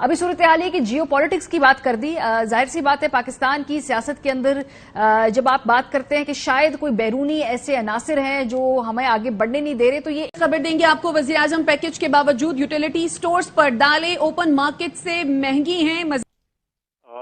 अभी सूरत हाल है कि जियो पॉलिटिक्स की बात कर दी। जाहिर सी बात है पाकिस्तान की सियासत के अंदर जब आप बात करते हैं कि शायद कोई बैरूनी ऐसे अनासिर हैं जो हमें आगे बढ़ने नहीं दे रहे, तो ये खबर देंगे आपको। वज़ीर आज़म पैकेज के बावजूद यूटिलिटी स्टोर्स पर दालें ओपन मार्केट से महंगी हैं।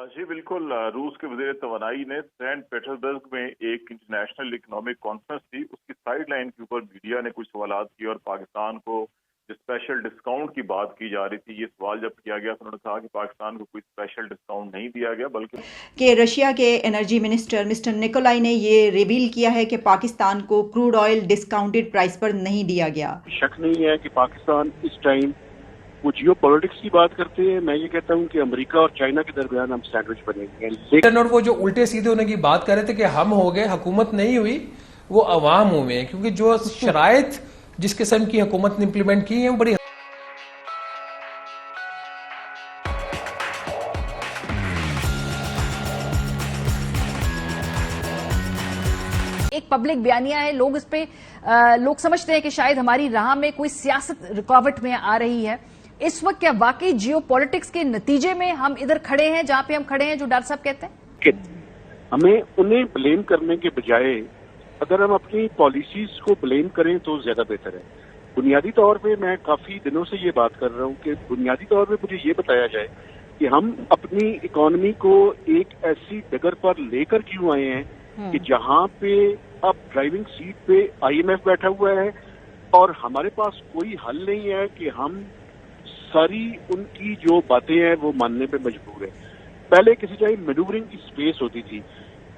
जी बिल्कुल। रूस के वज़ीर तवानाई ने सेंट पीटर्सबर्ग में एक इंटरनेशनल इकोनॉमिक कॉन्फ्रेंस थी, उसकी साइडलाइन के ऊपर मीडिया ने कुछ सवाल किए और पाकिस्तान को जो स्पेशल डिस्काउंट की बात की जा रही थी, ये सवाल जब किया गया तो उन्होंने कहा कि पाकिस्तान को कोई स्पेशल डिस्काउंट नहीं दिया गया, बल्कि कि रशिया के एनर्जी मिनिस्टर मिस्टर निकोलाई ने ये रिवील किया है कि पाकिस्तान को क्रूड ऑयल डिस्काउंटेड प्राइस पर नहीं दिया गया। शक नहीं है कि पाकिस्तान इस टाइम वो जियो पॉलिटिक्स की बात करते हैं। मैं ये कहता हूँ कि अमेरिका और चाइना के दरमियान हम सैंडविच बनेंगे। लेकिन और वो जो उल्टे सीधे होने की बात कर रहे थे कि हम हो गए, हुकूमत नहीं हुई, वो अवाम हुए हैं, क्योंकि जो शराइत जिस किस्म की हुकूमत ने इम्प्लीमेंट की है वो बड़ी एक पब्लिक बयानिया है। लोग इस पे लोग समझते हैं कि शायद हमारी राह में कोई सियासत रुकावट में आ रही है। इस वक्त क्या वाकई जियो पॉलिटिक्स के नतीजे में हम इधर खड़े हैं जहां पे हम खड़े हैं, जो डॉक्टर साहब कहते हैं? हमें उन्हें ब्लेम करने के बजाय अगर हम अपनी पॉलिसीज को ब्लेम करें तो ज्यादा बेहतर है। बुनियादी तौर पे मैं काफी दिनों से ये बात कर रहा हूँ कि बुनियादी तौर पे मुझे ये बताया जाए कि हम अपनी इकोनॉमी को एक ऐसी डगर पर लेकर क्यों आए हैं कि जहां पे अब ड्राइविंग सीट पे IMF बैठा हुआ है और हमारे पास कोई हल नहीं है कि हम सारी उनकी जो बातें हैं वो मानने पे मजबूर है। पहले किसी टाइम मैन्यूवरिंग की स्पेस होती थी,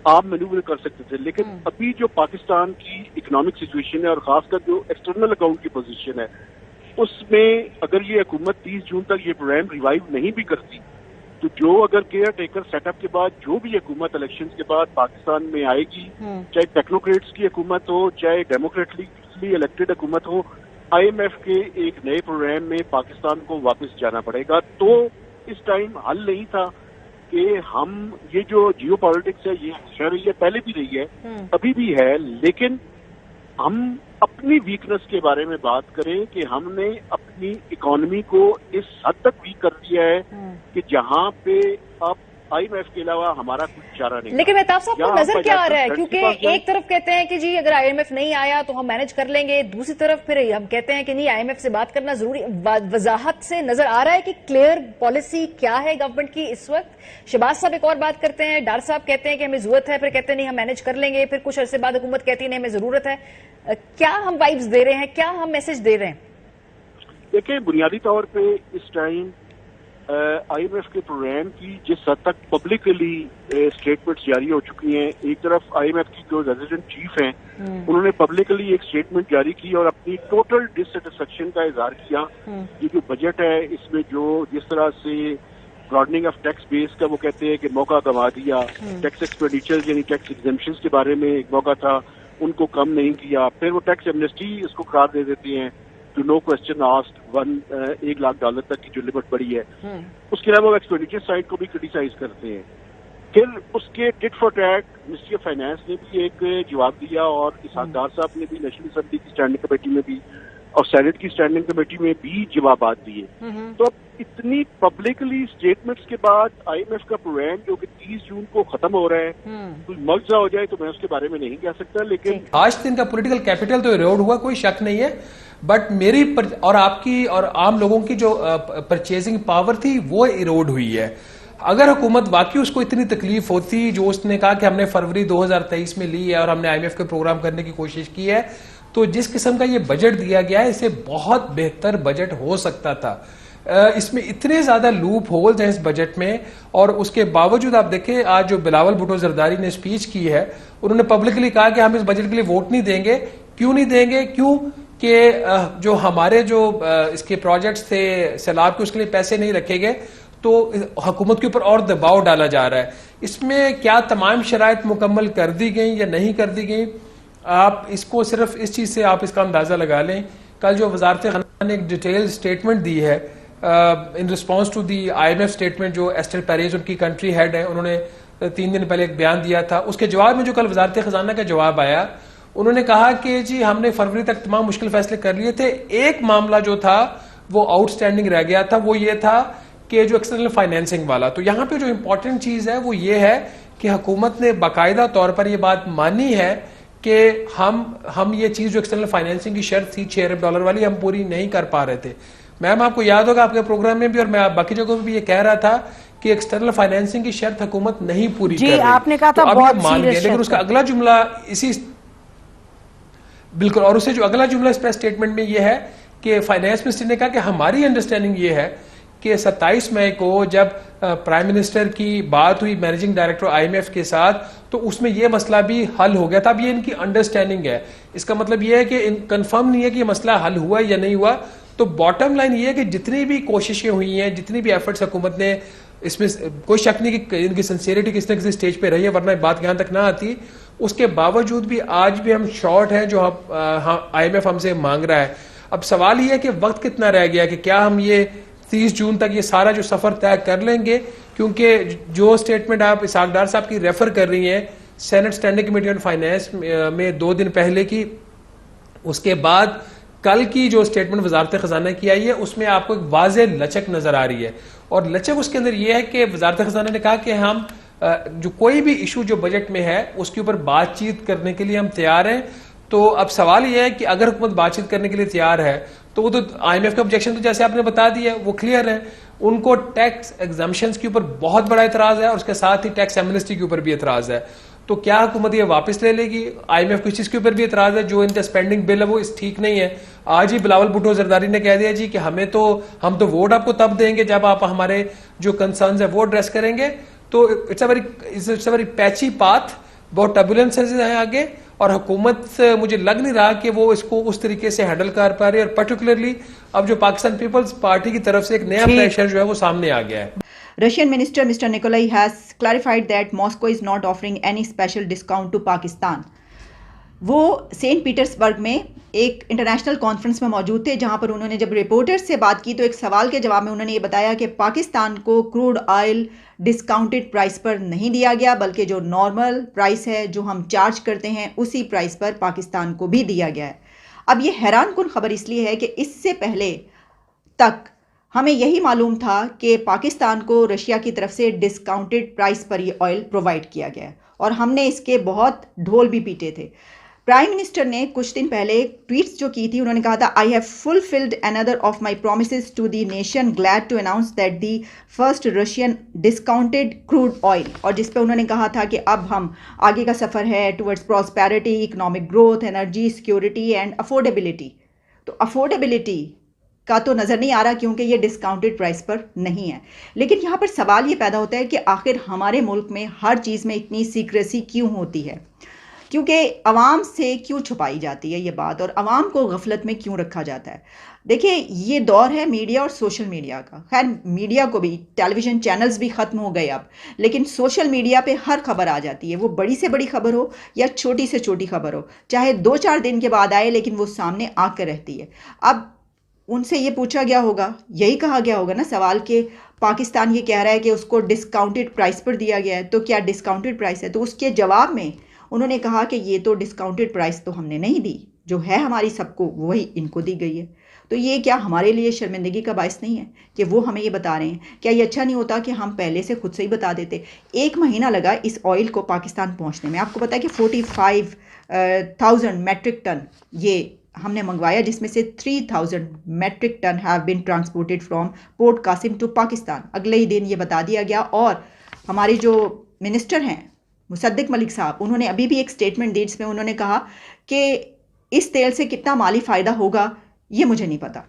आप मैन्यूवर कर सकते थे, लेकिन अभी जो पाकिस्तान की इकोनॉमिक सिचुएशन है और खासकर जो एक्सटर्नल अकाउंट की पोजीशन है, उसमें अगर ये हुकूमत 30 जून तक ये प्रोग्राम रिवाइव नहीं भी करती तो जो अगर केयर टेकर सेटअप के बाद जो भी हुकूमत इलेक्शंस के बाद पाकिस्तान में आएगी, चाहे टेक्नोक्रेट्स की हुकूमत हो चाहे डेमोक्रेटिकली इलेक्टेड हुकूमत हो, IMF के एक नए प्रोग्राम में पाकिस्तान को वापस जाना पड़ेगा। तो इस टाइम हल नहीं था कि हम ये जो जियो पॉलिटिक्स है ये हमेशा रही है, पहले भी रही है, अभी भी है, लेकिन हम अपनी वीकनेस के बारे में बात करें कि हमने अपनी इकोनॉमी को इस हद तक वीक कर दिया है कि जहां पे अब IMF के अलावा हमारा कुछ चारा नहीं। लेकिन मेहताब साहब को नजर क्या आ रहा है? क्योंकि एक तरफ कहते हैं कि जी अगर IMF नहीं आया तो हम मैनेज कर लेंगे, दूसरी तरफ फिर हम कहते हैं कि नहीं IMF से बात करना जरूरी। वजाहत से नजर आ रहा है कि क्लियर पॉलिसी क्या है गवर्नमेंट की इस वक्त। शहबाज साहब एक और बात करते हैं, डार साहब कहते हैं कि हमें जरूरत है, फिर कहते हैं नहीं हम मैनेज कर लेंगे, फिर कुछ अरसे बाद हुकूमत कहती है नहीं हमें जरूरत है। क्या हम वाइब्स दे रहे हैं, क्या हम मैसेज दे रहे हैं? देखिए, बुनियादी तौर पे इस टाइम IMF के प्रोग्राम की जिस हद तक पब्लिकली स्टेटमेंट्स जारी हो चुकी हैं, एक तरफ IMF की जो रेजिडेंट चीफ हैं उन्होंने पब्लिकली एक स्टेटमेंट जारी की और अपनी टोटल डिससेटिस्फेक्शन का इजहार किया। ये जो बजट है इसमें जो जिस तरह से ब्रॉडनिंग ऑफ टैक्स बेस का वो कहते हैं कि मौका गंवा दिया, टैक्स एक्सपेंडिचर यानी टैक्स एग्जेम्पशंस के बारे में एक मौका था, उनको कम नहीं किया, फिर वो टैक्स एमनेस्टी इसको करार दे देते हैं to no question asked, $1 lakh तक की जो लिमिट बढ़ी है। उसके अलावा वो एक्सपेंडिचर साइड को भी क्रिटिसाइज करते हैं। फिर उसके tit for tat ministry of finance ने भी एक जवाब दिया और इसहाकदार साहब ने भी नेशनल असेंबली की स्टैंडिंग कमेटी में भी और सेनेट की स्टैंडिंग कमेटी में भी जवाब दिए। तो अब इतनी पब्लिकली स्टेटमेंट्स के बाद IMF का प्रोग्राम जो कि 30 जून को खत्म हो रहा है, कोई मौजूदा हो जाए तो मैं उसके बारे में नहीं कह सकता, लेकिन आज दिन का पॉलिटिकल कैपिटल तो इरोड हुआ, कोई शक नहीं है, बट मेरी और आपकी और आम लोगों की जो परचेजिंग पावर थी वो इरोड हुई है। अगर हुकूमत वाकई उसको इतनी तकलीफ होती जो उसने कहा कि हमने फरवरी 2023 में ली है और हमने IMF के प्रोग्राम करने की कोशिश की है, तो जिस किस्म का ये बजट दिया गया है इससे बहुत बेहतर बजट हो सकता था। इसमें इतने ज्यादा लूप होल्स हैं इस बजट में, और उसके बावजूद आप देखें आज जो बिलावल भुट्टो जरदारी ने स्पीच की है, उन्होंने पब्लिकली कहा कि हम इस बजट के लिए वोट नहीं देंगे। क्यों नहीं देंगे? क्यों कि जो हमारे जो इसके प्रोजेक्ट्स थे सैलाब के, उसके लिए पैसे नहीं रखे गए, तो हुकूमत के ऊपर और दबाव डाला जा रहा है। इसमें क्या तमाम शराइत मुकम्मल कर दी गई या नहीं कर दी गई, आप इसको सिर्फ इस चीज से आप इसका अंदाजा लगा लें। कल जो वजारत खाना ने एक डिटेल स्टेटमेंट दी है in response to the IMF स्टेटमेंट, जो एस्टर पेरेज उनकी कंट्री हेड है, उन्होंने 3 दिन पहले एक बयान दिया था, उसके जवाब में जो कल वजारत खजाना का जवाब आया, उन्होंने कहा कि जी हमने फरवरी तक तमाम मुश्किल फैसले कर लिए थे, एक मामला जो था वो आउटस्टैंडिंग रह गया था, वो ये था कि जो एक्सटर्नल फाइनेंसिंग वाला, तो यहाँ पे जो इंपॉर्टेंट चीज है वो ये है कि हुकूमत ने बाकायदा तौर पर ये बात मानी है कि हम ये चीज जो एक्सटर्नल फाइनेंसिंग की शर्त थी $6 अरब वाली, हम पूरी नहीं कर पा रहे थे। मैम आपको याद होगा आपके प्रोग्राम में भी और मैं बाकी जगहों पे भी ये कह रहा था कि एक्सटर्नल फाइनेंसिंग की शर्त हुकूमत नहीं पूरी कर रही। आपने कहा था तो बहुत मान गए, लेकिन उसका अगला जुमला इसी बिल्कुल, और उसे जो अगला जुमला इस प्रेस स्टेटमेंट में ये है कि फाइनेंस मिनिस्टर ने कहा कि हमारी अंडरस्टैंडिंग ये है कि 27 मई को जब प्राइम मिनिस्टर की बात हुई मैनेजिंग डायरेक्टर IMF के साथ, तो उसमें यह मसला भी हल हो गया था। अब ये इनकी अंडरस्टैंडिंग है, इसका मतलब यह है कि कंफर्म नहीं है कि ये मसला हल हुआ या नहीं हुआ। तो बॉटम लाइन ये है कि जितनी भी कोशिशें हुई हैं, जितनी भी एफर्ट्स हुकूमत ने, इसमें कोई शक नहीं कि इनकी सिंसियरिटी किसी न किसी स्टेज पे रही है, वरना बात यहाँ तक ना आती। उसके बावजूद भी आज भी हम शॉर्ट हैं जो IMF हमसे मांग रहा है। अब सवाल ये है कि वक्त कितना रह गया, कि क्या हम ये 30 जून तक ये सारा जो सफर तय कर लेंगे, क्योंकि जो स्टेटमेंट आप इसहाक डार साहब की रेफर कर रही हैं senate standing committee on finance में 2 दिन पहले की, उसके बाद कल की जो स्टेटमेंट वजारत खजाना की आई है, उसमें आपको एक वाज़े लचक नजर आ रही है। और लचक उसके अंदर यह है कि वजारत खजाना ने कहा कि हम जो कोई भी इशू जो बजट में है उसके ऊपर बातचीत करने के लिए हम तैयार हैं। तो अब सवाल यह है कि अगर हुकूमत बातचीत करने के लिए तैयार है तो वो तो IMF का ऑब्जेक्शन तो जैसे आपने बता दिया वो क्लियर है, उनको टैक्स एग्जाम्पशंस के ऊपर बहुत बड़ा एतराज है और उसके साथ ही टैक्स एमनेस्टी के ऊपर भी एतराज है। तो क्या हुकूमत ये वापस ले लेगी? IMF को इस चीज के ऊपर भी एतराज है, जो इनका स्पेंडिंग बिल है वो ठीक नहीं है। आज ही बिलावल भुट्टो जरदारी ने कह दिया जी कि हम तो वोट आपको तब देंगे जब आप हमारे जो कंसर्न्स है वो एड्रेस करेंगे। तो it's a very patchy path, बहुत टर्बुलेंसेस हैं आगे, और हुकूमत मुझे लग नहीं रहा कि वो इसको उस तरीके से हैंडल कर पा रही है। और पर्टिकुलरली अब जो पाकिस्तान पीपल्स पार्टी की तरफ से एक नया प्रेशर जो है वो सामने आ गया है। Russian Minister Mr. Nikolai has clarified that Moscow is not offering any special discount to Pakistan. वो सेंट पीटर्सबर्ग में एक इंटरनेशनल कॉन्फ्रेंस में मौजूद थे, जहां पर उन्होंने जब रिपोर्टर्स से बात की तो एक सवाल के जवाब में उन्होंने ये बताया कि पाकिस्तान को क्रूड ऑयल डिस्काउंटेड प्राइस पर नहीं दिया गया, बल्कि जो नॉर्मल प्राइस है जो हम चार्ज करते हैं उसी प्राइस पर पाकिस्तान को भी दिया गया है। अब ये हैरानकुन खबर इसलिए है कि इससे पहले तक हमें यही मालूम था कि पाकिस्तान को रशिया की तरफ से डिस्काउंटेड प्राइस पर ये ऑयल प्रोवाइड किया गया है और हमने इसके बहुत ढोल भी पीटे थे। प्राइम मिनिस्टर ने कुछ दिन पहले ट्वीट्स जो की थी, उन्होंने कहा था I have fulfilled another of my promises to the nation, glad to announce that the first Russian discounted crude oil, और जिस पे उन्होंने कहा था कि अब हम आगे का सफ़र है towards prosperity, economic growth, energy security and affordability. तो अफोर्डेबिलिटी का तो नज़र नहीं आ रहा क्योंकि ये डिस्काउंटेड प्राइस पर नहीं है। लेकिन यहाँ पर सवाल ये पैदा होता है कि आखिर हमारे मुल्क में हर चीज़ में इतनी सीक्रेसी क्यों होती है, क्योंकि अवाम से क्यों छुपाई जाती है ये बात, और अवाम को गफलत में क्यों रखा जाता है। देखिए ये दौर है मीडिया और सोशल मीडिया का। खैर मीडिया को भी, टेलीविज़न चैनल्स भी ख़त्म हो गए अब, लेकिन सोशल मीडिया पे हर खबर आ जाती है, वो बड़ी से बड़ी खबर हो या छोटी से छोटी खबर हो, चाहे 2-4 दिन के बाद आए लेकिन वो सामने आकर रहती है। अब उनसे ये पूछा गया होगा, यही कहा गया होगा ना सवाल के पाकिस्तान ये कह रहा है कि उसको डिस्काउंटेड प्राइस पर दिया गया है, तो क्या डिस्काउंटेड प्राइस है? तो उसके जवाब में उन्होंने कहा कि ये तो डिस्काउंटेड प्राइस तो हमने नहीं दी, जो है हमारी सबको वही इनको दी गई है। तो ये क्या हमारे लिए शर्मिंदगी का बायस नहीं है कि वो हमें ये बता रहे हैं? क्या ये अच्छा नहीं होता कि हम पहले से खुद से ही बता देते? 1 महीना लगा इस ऑयल को पाकिस्तान पहुँचने में। आपको पता है कि 45,000 मेट्रिक टन ये हमने मंगवाया, जिसमें से 3,000 metric ton have been transported from port Qasim to Pakistan. अगले ही दिन ये बता दिया गया, और हमारे जो मिनिस्टर हैं मुसद्दिक मलिक साहब, उन्होंने अभी भी एक स्टेटमेंट दी जिसमें उन्होंने कहा कि इस तेल से कितना माली फ़ायदा होगा ये मुझे नहीं पता।